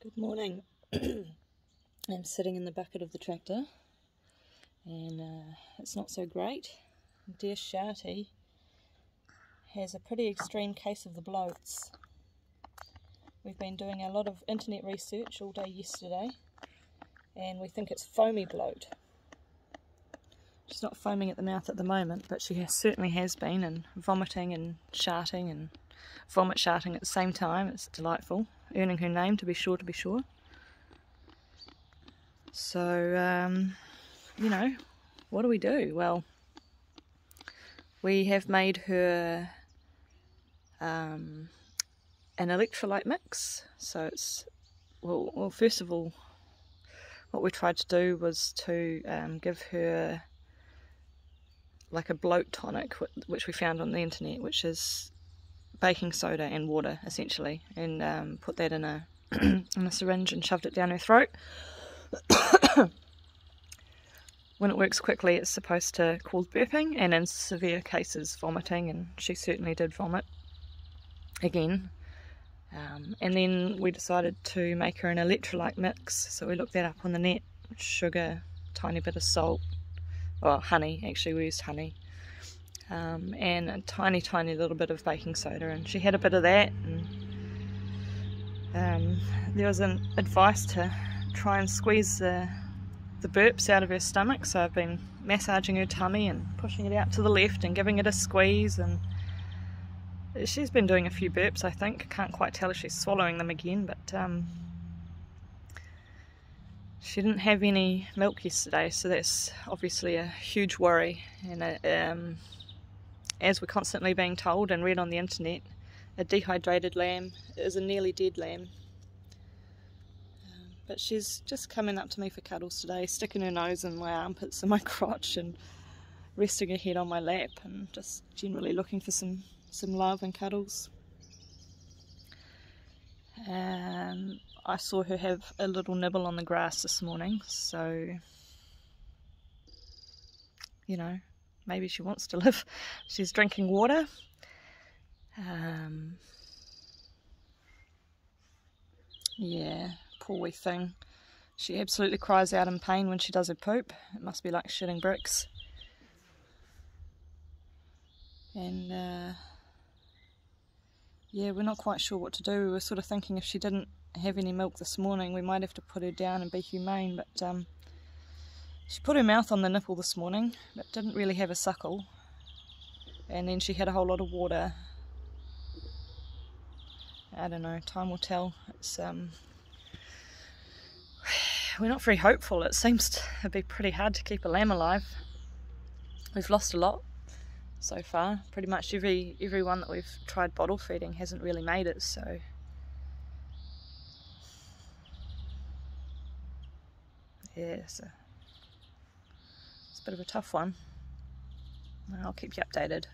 Good morning. I'm sitting in the bucket of the tractor and it's not so great. Dear Sharti has a pretty extreme case of the bloats. We've been doing a lot of internet research all day yesterday and we think it's foamy bloat. She's not foaming at the mouth at the moment, but she certainly has been, and vomiting and sharting and vomit sharting at the same time. It's delightful. Earning her name, to be sure. So, you know, what do we do? Well, we have made her an electrolyte mix. So it's, well, first of all, what we tried to do was to give her like a bloat tonic, which we found on the internet, which is baking soda and water essentially, and put that in a in a syringe and shoved it down her throat. When it works quickly, it's supposed to cause burping and in severe cases vomiting, and she certainly did vomit again. And then we decided to make her an electrolyte mix, so we looked that up on the net. Sugar, tiny bit of salt, well, honey, actually we used honey, and a tiny little bit of baking soda, and she had a bit of that. And there was an advice to try and squeeze the burps out of her stomach, so I've been massaging her tummy and pushing it out to the left and giving it a squeeze, and she's been doing a few burps, I think. Can't quite tell if she's swallowing them again, but she didn't have any milk yesterday, so that's obviously a huge worry. And as we're constantly being told and read on the internet, a dehydrated lamb is a nearly dead lamb. But she's just coming up to me for cuddles today, sticking her nose in my armpits and my crotch and resting her head on my lap and just generally looking for some love and cuddles. I saw her have a little nibble on the grass this morning, so, you know, maybe she wants to live. She's drinking water. Yeah, poor wee thing. She absolutely cries out in pain when she does her poop. It must be like shitting bricks. And yeah, we're not quite sure what to do. We were sort of thinking if she didn't have any milk this morning, we might have to put her down and be humane, but she put her mouth on the nipple this morning, but didn't really have a suckle. And then she had a whole lot of water. I don't know, time will tell. It's we're not very hopeful. It seems to be pretty hard to keep a lamb alive. We've lost a lot so far. Pretty much every one that we've tried bottle feeding hasn't really made it, so yeah, it's a bit of a tough one. I'll keep you updated.